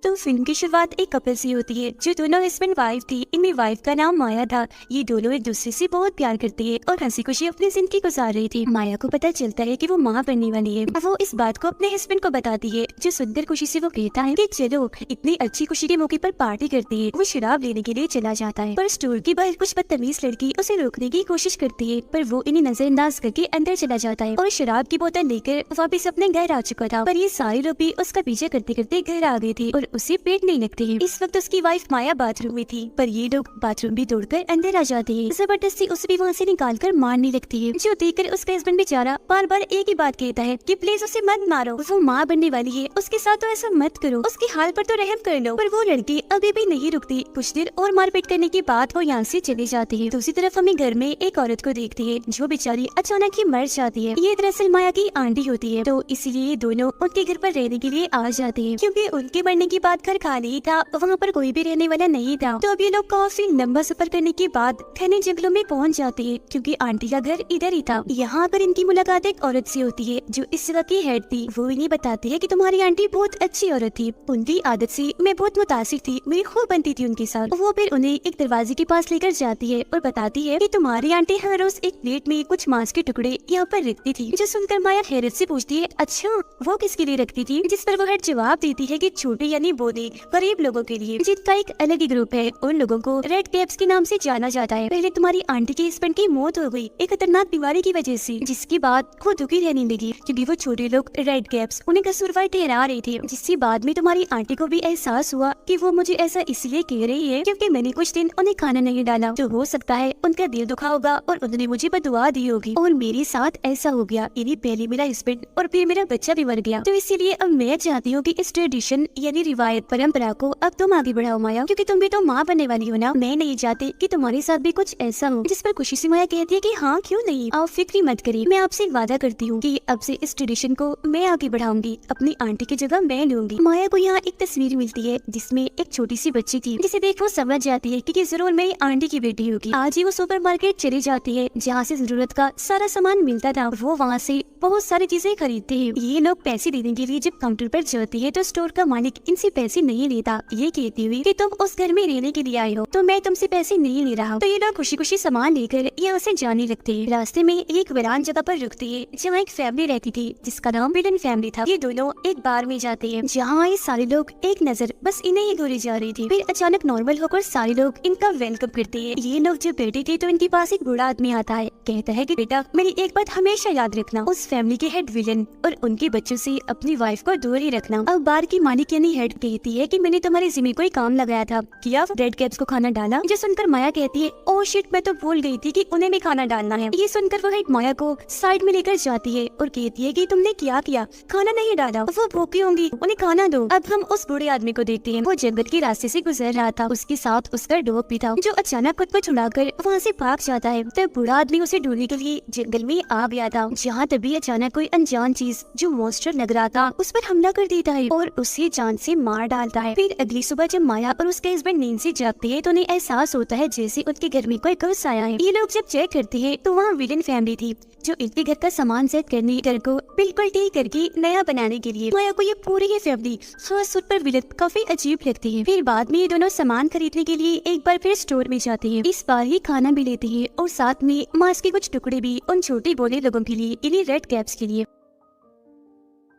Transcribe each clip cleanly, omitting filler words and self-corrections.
तो फिल्म की शुरुआत एक कपल से होती है जो दोनों हस्बैंड वाइफ थी। इनमें वाइफ का नाम माया था। ये दोनों एक दूसरे से बहुत प्यार करती है और हंसी खुशी अपनी जिंदगी गुजार रही थी। माया को पता चलता है कि वो माँ बनने वाली है। वो इस बात को अपने हस्बैंड को बताती है, जो सुनकर खुशी से वो कहता है कि चलो इतनी अच्छी खुशी के मौके पर पार्टी करती है। वो शराब लेने के लिए चला जाता है, पर स्टोर के बाहर कुछ बदतमीज लड़की उसे रोकने की कोशिश करती है, पर वो इन्हें नजरअंदाज करके अंदर चला जाता है और शराब की बोतल लेकर वापस अपने घर आ चुका था। पर ये सारे लोग भी उसका पीछे करते करते घर आ गए थे और उसे पेट नहीं लगते हैं। इस वक्त उसकी वाइफ माया बाथरूम में थी, पर ये लोग बाथरूम भी तोड़कर अंदर आ जाते हैं। जबरदस्ती उसे भी वहाँ से निकाल कर मारने लगती है, जो देखकर उसका हस्बैंड बेचारा बार बार एक ही बात कहता है कि प्लीज उसे मत मारो, वो माँ बनने वाली है, उसके साथ तो ऐसा मत करो, उसके हाल पर तो रहम कर लो। पर वो लड़की अभी भी नहीं रुकती। कुछ देर और मारपीट करने के बाद वो यहाँ से चली जाती है। दूसरी तरफ हमें घर में एक औरत को देखती है जो बेचारी अचानक ही मर जाती है। ये दरअसल माया की आंटी होती है, तो इसलिए ये दोनों उनके घर पर रहने के लिए आ जाते हैं, क्योंकि उनके मरने के बाद घर खाली था, वहाँ पर कोई भी रहने वाला नहीं था। तो अब ये लोग काफी लंबा सफर करने के बाद घने जंगलों में पहुँच जाते हैं, क्योंकि आंटी का घर इधर ही था। यहाँ पर इनकी मुलाकात एक औरत से होती है जो इस जगह की हेड थी। वो इन्हें बताती है कि तुम्हारी आंटी बहुत अच्छी औरत थी, उनकी आदत से मैं बहुत मुतासिर थी, मेरी खूब बनती थी उनके साथ। वो फिर उन्हें एक दरवाजे के पास लेकर जाती है और बताती है कि तुम्हारी आंटी हर रोज एक प्लेट में कुछ मांस के टुकड़े यहाँ पर रखती थी। जो सुनकर माया हैरत से पूछती है, अच्छा वो किसके लिए रखती थी? जिस पर वो हेड जवाब देती है कि छोटे यानी बोले गरीब लोगों के लिए, जिनका एक अलग ही ग्रुप है। उन लोगों को रेड कैप्स के नाम से जाना जाता है। पहले तुम्हारी आंटी के हस्बैंड की मौत हो गई एक खतरनाक बीमारी की वजह से, जिसके बाद वो दुखी रहने लगी क्योंकि वो छोटे लोग रेड कैप्स उन्हें कसूरवार ठहरा रहे थे। जिससे बाद में तुम्हारी आंटी को भी एहसास हुआ कि वो मुझे ऐसा इसलिए कह रही है क्योंकि मैंने कुछ दिन उन्हें खाना नहीं डाला। तो हो सकता है उनका दिल दुखा होगा और उन्होंने मुझे बदुआ दी होगी और मेरे साथ ऐसा हो गया। इन्हीं पहले मेरा हस्बैंड और फिर मेरा बच्चा भी मर गया। तो इसीलिए अब मैं चाहती हूँ कि इस ट्रेडिशन यानी रिवायत परंपरा को अब तुम आगे बढ़ाओ माया, क्योंकि तुम भी तो माँ बनने वाली हो ना। मैं नहीं चाहती कि तुम्हारे साथ भी कुछ ऐसा हो। जिस पर खुशी से माया कहती है कि हाँ क्यों नहीं, आप फिक्र मत करिए, मैं आपसे वादा करती हूँ कि अब से इस ट्रेडिशन को मैं आगे बढ़ाऊंगी, अपनी आंटी की जगह मैं लूंगी। माया को यहाँ एक तस्वीर मिलती है जिसमें एक छोटी सी बच्ची थी, जिसे देख वो समझ जाती है कि जरूर मेरी आंटी की बेटी होगी। आज ही वो सुपरमार्केट चली जाती है जहाँ से जरूरत का सारा सामान मिलता था। वो वहाँ से बहुत सारी चीजें खरीदते हैं। ये लोग पैसे देने के लिए जब काउंटर पर जाती है तो स्टोर का मालिक इनसे पैसे नहीं लेता, ये कहती हुई कि तुम उस घर में रहने के लिए आए हो तो मैं तुमसे पैसे नहीं ले रहा। तो ये लोग खुशी खुशी सामान लेकर यहाँ से जाने लगते हैं। रास्ते में एक वीरान जगह पर रुकती है जहाँ एक फैमिली रहती थी जिसका नाम विलन फैमिली था। ये दोनों एक बार में जाते हैं जहाँ ये सारे लोग एक नजर बस इन्हें ही गोली जा रही थी। फिर अचानक नॉर्मल होकर सारे लोग इनका वेलकम करते हैं। ये लोग जब बैठे थे तो इनके पास एक बूढ़ा आदमी आता है, कहता है कि बेटा मेरी एक बात हमेशा याद रखना, उस फैमिली के हेड विलन और उनके बच्चों से अपनी वाइफ को दूर ही रखना। अब बार की मालिक यानी हेड कहती है कि मैंने तुम्हारे जिम्मे कोई काम लगाया था, किया रेड कैप्स को खाना डाला? जो सुनकर माया कहती है, ओह शिट मैं तो भूल गई थी कि उन्हें भी खाना डालना है। ये सुनकर वो हेड माया को साइड में लेकर जाती है और कहती है कि तुमने क्या किया, खाना नहीं डाला, वो भूखी होंगी, उन्हें खाना दो। अब हम उस बूढ़े आदमी को देखते हैं। वो जंगल के रास्ते से गुजर रहा था, उसके साथ उसका डॉग भी था जो अचानक खुद को छुड़ाकर वहाँ से भाग जाता है। तब बूढ़ा आदमी उसे ढूंढने के लिए जंगल में आ गया था, जहाँ तभी अचानक कोई अनजान चीज जो मॉन्स्टर लग रहा था उस पर हमला कर देता है और उसे जान से मार डालता है। फिर अगली सुबह जब माया और उसके हस्बैंड नींद से जागते हैं तो उन्हें एहसास होता है जैसे उनके घर में कोई घुस आया है। ये लोग जब चेक करते हैं तो वहाँ विलन फैमिली थी जो इनके घर का सामान सेट करने, घर को बिल्कुल ठीक करके नया बनाने के लिए। माया को ये पूरी ही फैमिली सुर पर विलन काफी अजीब लगती है। फिर बाद में ये दोनों सामान खरीदने के लिए एक बार फिर स्टोर में जाते हैं। इस बार ही खाना भी लेते हैं और साथ में मांस के कुछ टुकड़े भी उन छोटे बोले लोगों के लिए, इन्हीं रेड कैप्स के लिए।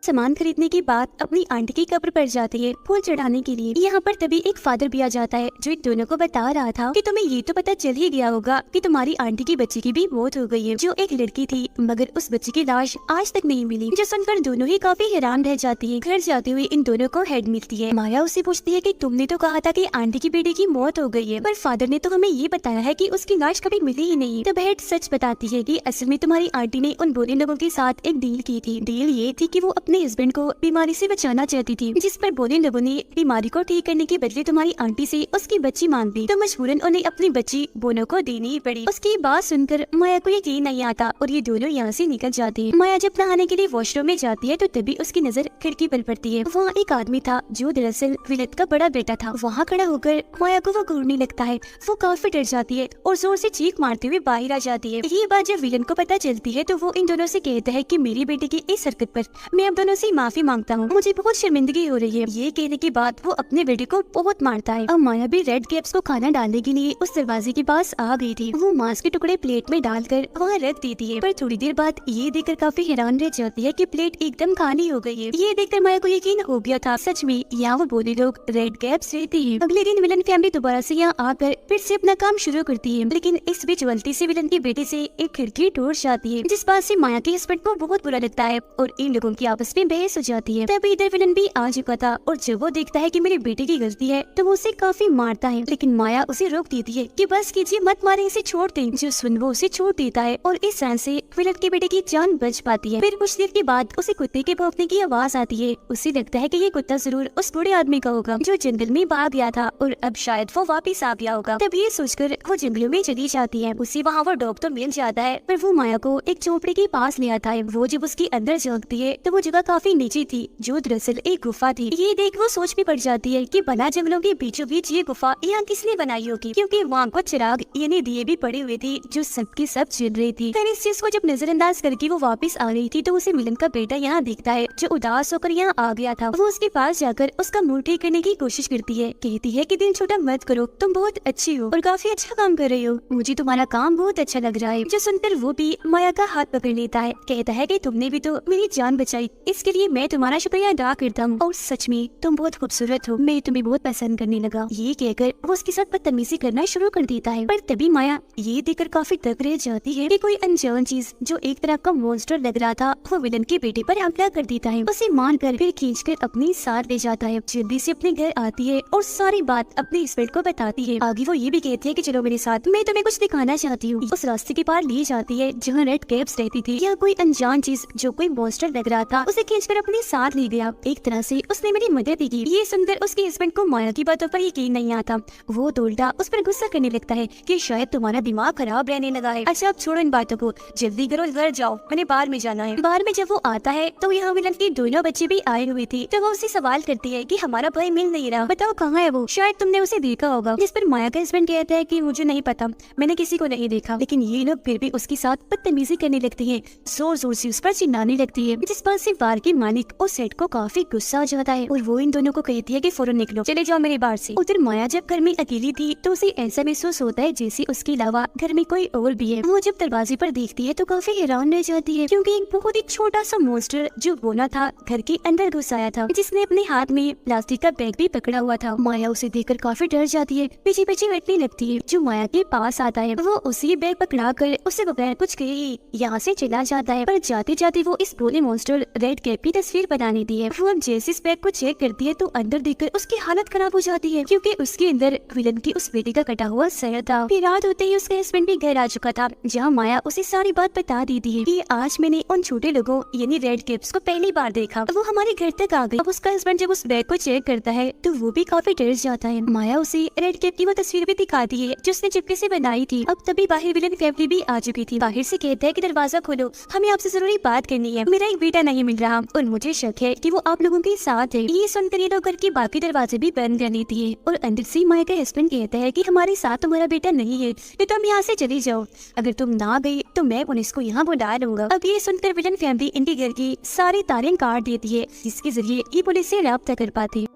सामान खरीदने के बाद अपनी आंटी की कब्र पर जाते हैं फूल चढ़ाने के लिए। यहाँ पर तभी एक फादर भी आ जाता है जो इन दोनों को बता रहा था कि तुम्हें ये तो पता चल ही गया होगा कि तुम्हारी आंटी की बच्ची की भी मौत हो गई है, जो एक लड़की थी, मगर उस बच्ची की लाश आज तक नहीं मिली। जो सुनकर दोनों ही काफी हैरान रह जाती है। घर जाते हुए इन दोनों को हेड मिलती है। माया उससे पूछती है कि तुमने तो कहा था कि आंटी की बेटी की मौत हो गई है, पर फादर ने तो हमें ये बताया है कि उसकी लाश कभी मिली ही नहीं। तब हेड सच बताती है कि असल में तुम्हारी आंटी ने उन बुरे लोगों के साथ एक डील की थी। डील ये थी कि वो अपने हस्बैंड को बीमारी से बचाना चाहती थी, जिस पर बोले लोगों ने बीमारी को ठीक करने के बदले तुम्हारी आंटी से उसकी बच्ची मांग ली, तो मजबूरन उन्हें अपनी बच्ची बोनो को देनी ही पड़ी। उसकी बात सुनकर माया को यकीन नहीं आता और ये दोनों यहाँ से निकल जाते हैं। माया जब नहाने के लिए वॉशरूम में जाती है तो तभी उसकी नजर खिड़की पर पड़ती है। वहाँ एक आदमी था जो दरअसल विलन का बड़ा बेटा था। वहाँ खड़ा होकर माया को वो घूरने लगता है। वो काफी डर जाती है और जोर से चीख मारते हुए बाहर आ जाती है। ये बात जब विलन को पता चलती है तो वो इन दोनों से कहता है कि मेरी बेटी की इस हरकत पर मैं अब दोनों से माफी मांगता हूँ, मुझे बहुत शर्मिंदगी हो रही है। ये कहने के बाद वो अपने बेटे को बहुत मारता है। अब माया भी रेड कैप्स को खाना डालने के लिए उस दरवाजे के पास आ गई थी। वो मांस के टुकड़े प्लेट में डालकर वहाँ रख देती है, पर थोड़ी देर बाद ये देखकर काफी हैरान रह जाती है कि प्लेट एकदम खाली हो गई है। ये देखकर माया को यकीन हो गया था, सच में यहाँ वो बोले लोग रेड कैप्स रहती है। अगले दिन विलन फैमिली दोबारा से यहाँ आकर फिर से अपना काम शुरू करती है, लेकिन इस बीच गलती से विलन के बेटे से एक खिड़की टूट जाती है, जिस बात से माया के हस्बैंड को बहुत बुरा लगता है और इन लोगों की आपस में बहस हो जाती है। तभी इधर विलन भी आ चुका था और जब वो देखता है कि मेरे बेटे की गलती है तो वो उसे काफी मारता है, लेकिन माया उसे रोक देती है कि बस कीजिए, मत मारे, इसे छोड़ दें। जो सुन वो उसे छोड़ देता है और इस तरह से विलन के बेटे की जान बच पाती है। फिर कुछ देर के बाद उसे कुत्ते के भौंकने की आवाज आती है। उसे लगता है कि ये कुत्ता जरूर उस बूढ़े आदमी का होगा जो जंगल में भाग गया था और अब शायद वो वापिस आ गया होगा। तब ये सोचकर वो जंगलों में चली जाती है। उसे वहाँ वो डॉग तो मिल जाता है, पर वो माया को एक झोपड़ी के पास ले आता है। वो जब उसके अंदर झांकती है तो वो जगह काफी नीचे थी, जो दरअसल एक गुफा थी। ये देख वो सोच में पड़ जाती है कि बना जंगलों के बीचों बीच ये गुफा यहाँ किसने बनाई होगी, क्योंकि वहाँ कुछ चिराग यानी दिए भी पड़े हुए थे जो सबके सब जल रही थी। फिर इस चीज को जब नजरअंदाज करके वो वापस आ रही थी तो उसे विलन का बेटा यहाँ दिखता है, जो उदास होकर यहाँ आ गया था। वो उसके पास जाकर उसका मूड ठीक करने की कोशिश करती है, कहती है कि दिल छोटा मत करो, तुम बहुत अच्छी हो और काफी अच्छा काम कर रही हो, मुझे तुम्हारा काम बहुत अच्छा लग रहा है। जो सुनकर वो भी माया का हाथ पकड़ लेता है, कहता है कि तुमने भी तो मेरी जान बचाई, इसके लिए मैं तुम्हारा शुक्रिया अदा करता हूँ और सच में तुम बहुत खूबसूरत हो, मैं तुम्हें बहुत पसंद करने लगा। ये कहकर वो उसके साथ बदतमीजी करना शुरू कर देता है, पर तभी माया ये देखकर काफी दंग रह जाती है कि कोई अनजान चीज जो एक तरह का मॉन्स्टर लग रहा था वो विलन के बेटे पर हमला कर देता है। उसे मारकर फिर खींचकर अपने साथ ले जाता है। जल्दी से अपने घर आती है और सारी बात अपने हस्बैंड को बताती है। आगे वो ये भी कहती है कि चलो मेरे साथ, मैं तुम्हें कुछ दिखाना चाहती हूँ। उस रास्ते के पार ले जाती है जहाँ रेड कैप्स रहती थी। यह कोई अनजान चीज जो कोई मॉन्स्टर लग रहा था उसे खींचकर अपने साथ ले गया। एक तरह से उसने मेरी मदद की। ये सुनकर उसके हस्बैंड को माया की बातों पर यकीन नहीं आता। वो उल्टा उस पर गुस्सा करने लगता है कि शायद तुम्हारा दिमाग खराब रहने लगा है। अच्छा अब छोड़ो इन बातों को, जल्दी करो, घर जाओ, मैंने बाहर में जाना है। बाहर में जब वो आता है तो यहाँ विलन के दोनों बच्चे भी आए हुए थे। तो वो उसे सवाल करती है कि हमारा भाई मिल नहीं रहा, बताओ कहाँ है वो, शायद तुमने उसे देखा होगा। जिस पर माया का हस्बैंड कहता है कि मुझे नहीं पता, मैंने किसी को नहीं देखा। लेकिन ये लोग फिर भी उसके साथ बदतमीजी करने लगते हैं, जोर जोर से उस पर चिल्लाने लगती है, जिस बात से बार के मालिक और सेठ को काफी गुस्सा आ जाता है और वो इन दोनों को कहती है कि फौरन निकलो, चले जाओ मेरे बाहर से। उधर माया जब घर में अकेली थी तो उसे ऐसा महसूस होता है जैसे उसके अलावा घर में कोई और भी है। वो जब दरवाजे पर देखती है तो काफी हैरान रह जाती है, क्योंकि एक बहुत ही छोटा सा मॉन्स्टर जो बोना था घर के अंदर घुस आया था, जिसने अपने हाथ में प्लास्टिक का बैग भी पकड़ा हुआ था। माया उसे देखकर काफी डर जाती है, पीछे पीछे बैठने लगती है। जो माया के पास आता है वो उसी बैग पकड़ा कर उसे बगैर कुछ कहे ही यहाँ से चला जाता है। पर जाते जाते वो इस भोले मॉन्स्टर रेड कैप की तस्वीर बना लेती है। वो अब जैसे इस बैग को चेक करती है तो अंदर देखकर उसकी हालत खराब हो जाती है, क्योंकि उसके अंदर विलन की उस बेटे का कटा हुआ सर था। फिर रात होते ही उसका हस्बैंड भी घर आ चुका था, जहाँ माया उसे सारी बात बता देती है कि आज मैंने उन छोटे लोगों यानी रेड कैप्स को पहली बार देखा। वो हमारे घर तक आ गए। अब उसका हस्बैंड जब उस बैग को चेक करता है तो वो भी काफी डर जाता है। माया उसे रेड कैप की वो तस्वीर भी दिखाती है जो उसने चिपके से बनाई थी। अब तभी बाहर विलन फैमिली भी आ चुकी थी। बाहर से कहता है कि दरवाजा खोलो, हमें आपसे जरूरी बात करनी है, मेरा एक बेटा नहीं मिल रहा और मुझे शक है कि वो आप लोगों के साथ है। ये सुनकर ये लोग घर के बाकी दरवाजे भी बंद कर लेती है और अंदर से माया का हस्बैंड कहता है कि हमारे साथ तुम्हारा बेटा नहीं है, तो तुम यहाँ से चली जाओ, अगर तुम ना गई तो मैं पुलिस को यहाँ बुला लूंगा। अब ये सुनकर विलन फैमिली इनके घर की सारी तारें काट देती है, जिसके जरिए ये पुलिस से राब्ता कर पाती।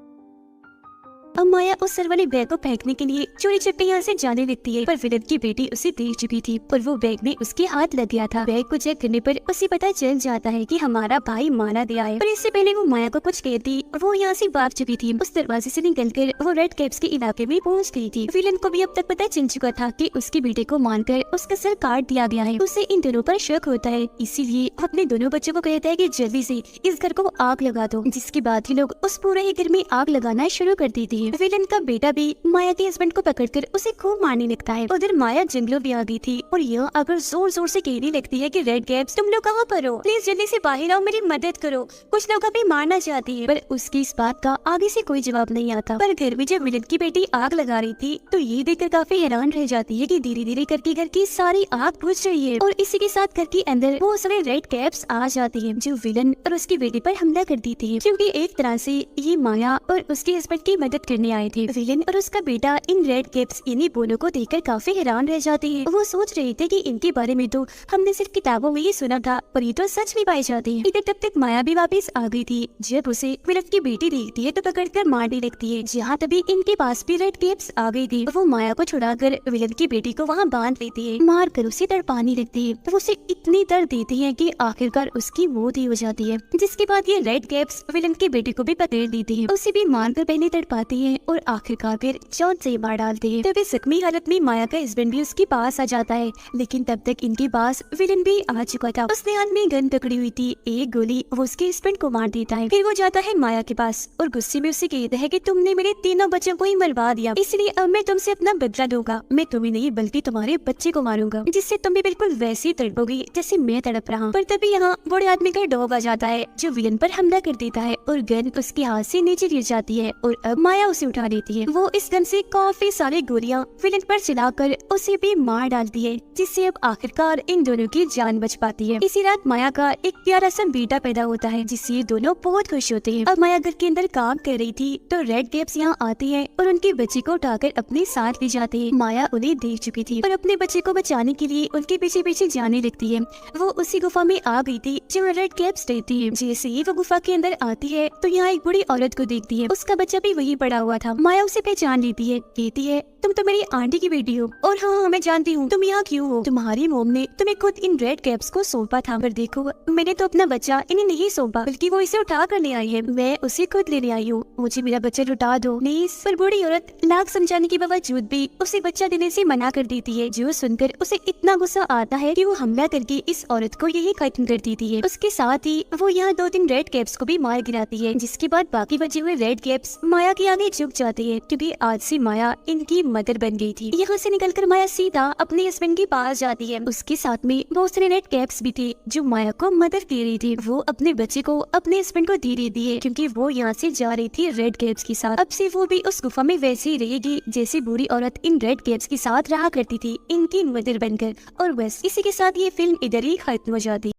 अब माया उस सर वाले बैग को फेंकने के लिए चोरी छिपे यहाँ से जाने लगती है, पर विलन की बेटी उसे देख चुकी थी और वो बैग में उसके हाथ लग गया था। बैग को चेक करने पर उसे पता चल जाता है कि हमारा भाई मारा गया है। पर इससे पहले वो माया को कुछ कहती वो यहाँ से भाग चुकी थी। उस दरवाजे से निकलकर वो रेड कैप्स के इलाके में पहुँच गई थी। विलन को भी अब तक पता चल चुका था कि उसके बेटे को मारकर उसका सर काट दिया गया है। उसे इन दोनों पर शक होता है, इसीलिए अपने दोनों बच्चों को कहता है कि जल्दी से इस घर को आग लगा दो, जिसके बाद ये लोग उस पूरे ही घर में आग लगाना शुरू कर देती है। विलन का बेटा भी माया के हस्बैंड को पकड़कर उसे खूब मारने लगता है। उधर माया जंगलों में आ गई थी और यह अगर जोर जोर से कहने लगती है कि रेड कैप्स तुम लोग कहाँ पर हो, प्लीज जल्दी से बाहर आओ, मेरी मदद करो, कुछ लोग अभी मारना चाहती है। पर उसकी इस बात का आगे से कोई जवाब नहीं आता। पर घर में जब विलन की बेटी आग लगा रही थी तो ये देखकर काफी हैरान रह जाती है कि धीरे धीरे करके घर की सारी आग बुझ रही है और इसी के साथ घर के अंदर वो सारे रेड कैप्स आ जाती है जो विलन और उसकी बेटी पर हमला कर देती है, क्योंकि एक तरह से ये माया और उसके हस्बैंड की मदद करने करने आए थे। विलन और उसका बेटा इन रेड कैप्स यानी बोलो को देखकर काफी हैरान रह जाते हैं। वो सोच रहे थे कि इनके बारे में तो हमने सिर्फ किताबों में ही सुना था, पर ये तो सच में पाए जाते हैं। इधर तब तक माया भी वापस आ गई थी। जब उसे विलन की बेटी देखती है तो पकड़कर मारने लगती है। जहाँ तभी इनके पास भी रेड कैप्स आ गई थी। वो माया को छुड़ाकर विलन की बेटी को वहाँ बांध लेती है, मार कर उसे तड़पाने लगती है। वो उसे इतनी दर्द देती है कि आखिरकार उसकी मौत ही हो जाती है। जिसके बाद ये रेड कैप्स विलन की बेटी को भी पकड़ लेती है, उसे भी मारकर पहले तड़पाती है और आखिरकार फिर चोट से मार डालते हैं। तभी जख्मी हालत में माया का हस्बैंड भी उसके पास आ जाता है, लेकिन तब तक इनके पास विलन भी आ चुका था। उसने हाथ में गन पकड़ी हुई थी। एक गोली वो उसके हस्बैंड को मार देता है। फिर वो जाता है माया के पास और गुस्से में उसे कहता है कि तुमने मेरे तीनों बच्चों को ही मरवा दिया, इसलिए अब मैं तुमसे अपना बदला लूंगा। मैं तुम्हें नहीं बल्कि तुम्हारे बच्चे को मारूंगा, जिससे तुम भी बिल्कुल वैसी तड़पोगी जैसे मैं तड़प रहा हूँ। पर तभी यहाँ बड़े आदमी का डॉग आ जाता है जो विलन पर हमला कर देता है और गन उसके हाथ से नीचे गिर जाती है और अब माया उसे उठा लेती है। वो इस गन से काफी सारी गोलियां विलन पर चलाकर उसे भी मार डालती है, जिससे अब आखिरकार इन दोनों की जान बच पाती है। इसी रात माया का एक प्यारा सा बेटा पैदा होता है, जिससे ये दोनों बहुत खुश होते हैं। अब माया घर के अंदर काम कर रही थी तो रेड कैप्स यहाँ आती है और उनके बच्चे को उठाकर अपने साथ ले जाते हैं। माया उन्हें देख चुकी थी और अपने बच्चे को बचाने के लिए उनके पीछे पीछे जाने लगती है। वो उसी गुफा में आ गई थी जहाँ रेड कैप्स रहती है। जैसे ही वो गुफा के अंदर आती है तो यहाँ एक बूढ़ी औरत को देखती है। उसका बच्चा भी वही पड़ा हुआ था। माया उसे पहचान लेती है, कहती है तुम तो मेरी आंटी की बेटी हो और हाँ मैं जानती हूँ तुम यहाँ क्यों हो। तुम्हारी मोम ने तुम्हें खुद इन रेड कैप्स को सौंपा था, पर देखो मैंने तो अपना बच्चा इन्हें नहीं सौंपा, बल्कि वो इसे उठा कर ले आई है। मैं उसे खुद लेने आई हूँ, मुझे मेरा बच्चा लुटा दो प्लीज। पर बूढ़ी औरत लाख समझाने के बावजूद भी उसे बच्चा देने से मना कर देती है, जो सुनकर उसे इतना गुस्सा आता है कि वो हमला करके इस औरत को यही खत्म कर देती है। उसके साथ ही वो यहाँ 2-3 रेड कैप्स को भी मार गिराती है, जिसके बाद बाकी बचे हुए रेड कैप्स माया के आगे झुक जाते हैं, क्योंकि आज से माया इनकी मदर बन गई थी। यहाँ से निकलकर माया सीधा अपने हस्बैंड के पास जाती है। उसके साथ में बहुत सारे रेड कैप्स भी थे जो माया को मदद दे रही थी। वो अपने बच्चे को अपने हस्बैंड को दे रही है, क्योंकि वो यहाँ से जा रही थी रेड कैप्स के साथ। अब से वो भी उस गुफा में वैसे ही रहेगी जैसे बुरी औरत इन रेड कैप्स के साथ रहा करती थी, इनकी मदर बनकर। और बस इसी के साथ ये फिल्म इधर ही खत्म हो जाती।